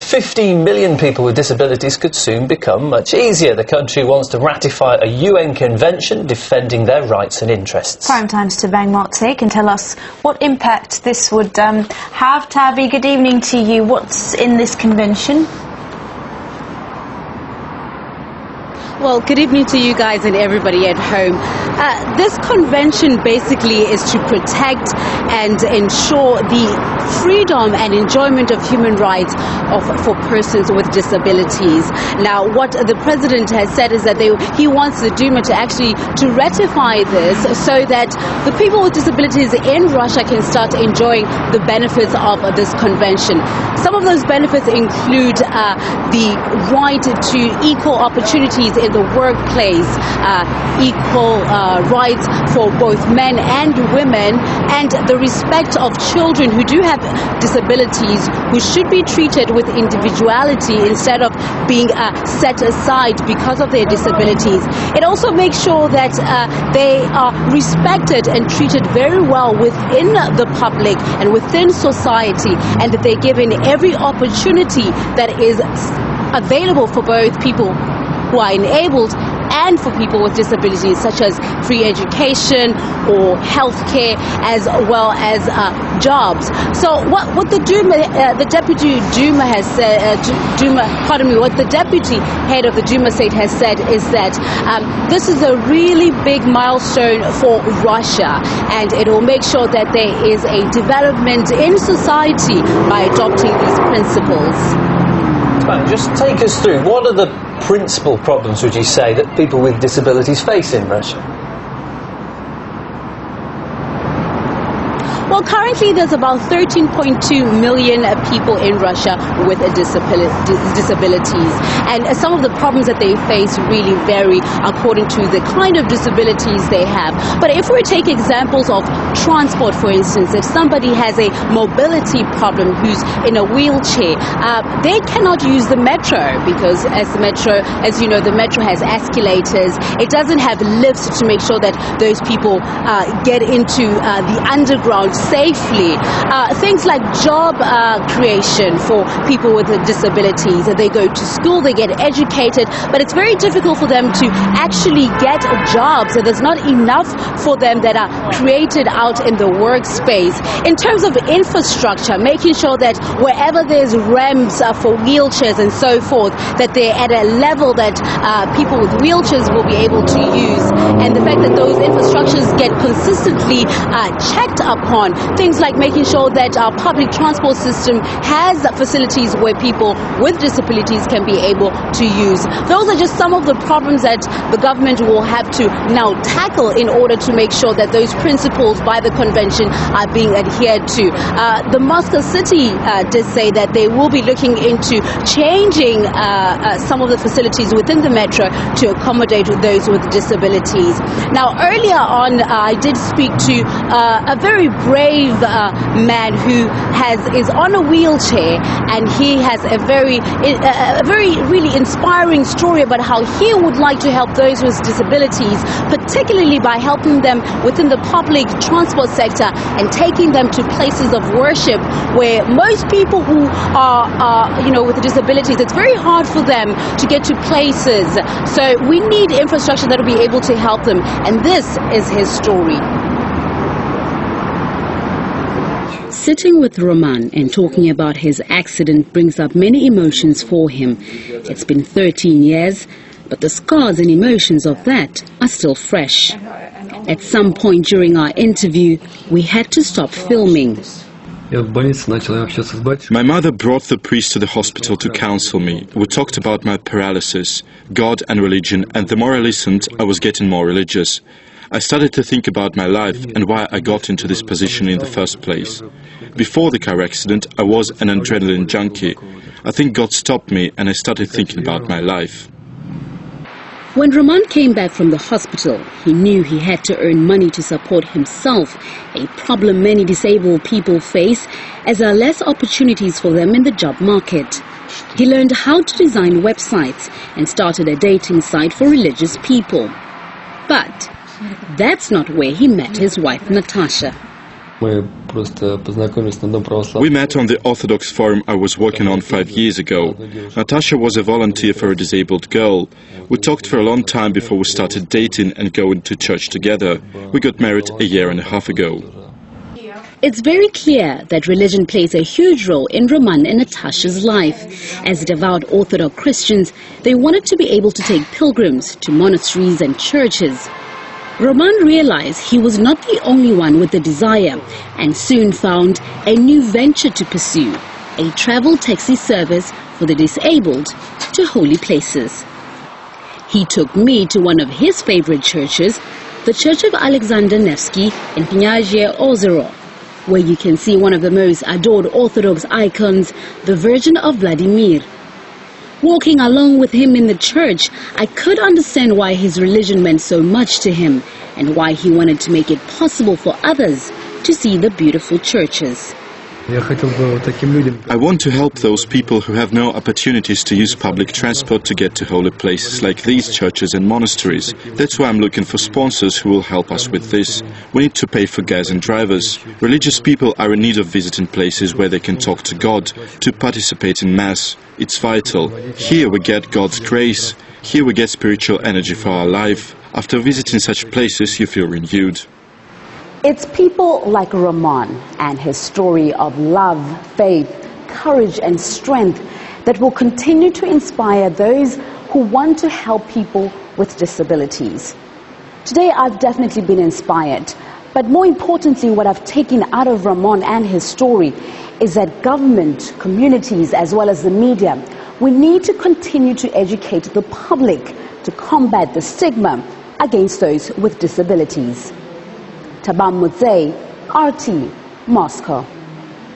15 million people with disabilities could soon become much easier. The country wants to ratify a UN convention defending their rights and interests. Primetime's Thabang Motsei can tell us what impact this would have. Tabi, good evening to you. What's in this convention? Well, good evening to you guys and everybody at home. This convention basically is to protect and ensure the freedom and enjoyment of human rights for persons with disabilities. Now, what the president has said is that he wants the Duma to ratify this so that the people with disabilities in Russia can start enjoying the benefits of this convention. Some of those benefits include the right to equal opportunities in the workplace, equal rights for both men and women, and the respect of children who do have disabilities, who should be treated with individuality instead of being set aside because of their disabilities. It also makes sure that they are respected and treated very well within the public and within society, and that they're given every opportunity that is available for both people who are enabled and for people with disabilities, such as free education or healthcare, as well as jobs. So what the Duma, the deputy Duma has said, what the deputy head of the Duma state has said is that this is a really big milestone for Russia, and it will make sure that there is a development in society by adopting these principles. Just take us through, what are the principal problems, would you say, that people with disabilities face in Russia? Well, currently there's about 13.2 million people in Russia with disabilities, and some of the problems that they face really vary according to the kind of disabilities they have. But if we take examples of transport, for instance, if somebody has a mobility problem who's in a wheelchair, they cannot use the metro because, as you know, the metro has escalators. It doesn't have lifts to make sure that those people get into the underground safely. Things like job creation for people with disabilities. They go to school, they get educated, but it's very difficult for them to actually get jobs. So there's not enough for them that are created out in the workspace. In terms of infrastructure, making sure that wherever there's ramps for wheelchairs and so forth, that they're at a level that people with wheelchairs will be able to use, and the fact that those infrastructures get consistently checked upon. Things like making sure that our public transport system has facilities where people with disabilities can be able to use. Those are just some of the problems that the government will have to now tackle in order to make sure that those principles by the convention are being adhered to. The Moscow city did say that they will be looking into changing some of the facilities within the metro to accommodate those with disabilities. Now, earlier on, I did speak to a very brave man who is on a wheelchair, and he has a very really inspiring story about how he would like to help those with disabilities, particularly by helping them within the public transport sector and taking them to places of worship where most people who are with disabilities, it's very hard for them to get to places. So we need infrastructure that will be able to help them, and this is his story. Sitting with Roman and talking about his accident brings up many emotions for him. It's been 13 years, but the scars and emotions of that are still fresh. At some point during our interview, we had to stop filming. My mother brought the priest to the hospital to counsel me. We talked about my paralysis, God and religion, and the more I listened, I was getting more religious. I started to think about my life and why I got into this position in the first place. Before the car accident, I was an adrenaline junkie. I think God stopped me and I started thinking about my life. When Roman came back from the hospital, he knew he had to earn money to support himself, a problem many disabled people face, as there are less opportunities for them in the job market. He learned how to design websites and started a dating site for religious people. But that's not where he met his wife, Natasha. We met on the Orthodox forum I was working on 5 years ago. Natasha was a volunteer for a disabled girl. We talked for a long time before we started dating and going to church together. We got married a year and a half ago. It's very clear that religion plays a huge role in Roman and Natasha's life. As devout Orthodox Christians, they wanted to be able to take pilgrims to monasteries and churches. Roman realized he was not the only one with the desire and soon found a new venture to pursue, a travel taxi service for the disabled to holy places. He took me to one of his favorite churches, the Church of Alexander Nevsky in Kniazhye Ozero, where you can see one of the most adored Orthodox icons, the Virgin of Vladimir. Walking along with him in the church, I could understand why his religion meant so much to him and why he wanted to make it possible for others to see the beautiful churches. I want to help those people who have no opportunities to use public transport to get to holy places like these churches and monasteries. That's why I'm looking for sponsors who will help us with this. We need to pay for gas and drivers. Religious people are in need of visiting places where they can talk to God, to participate in Mass. It's vital. Here we get God's grace. Here we get spiritual energy for our life. After visiting such places, you feel renewed. It's people like Roman and his story of love, faith, courage and strength that will continue to inspire those who want to help people with disabilities. Today I've definitely been inspired, but more importantly what I've taken out of Roman and his story is that government, communities as well as the media, we need to continue to educate the public to combat the stigma against those with disabilities. Thabang Motsei, RT, Moscow.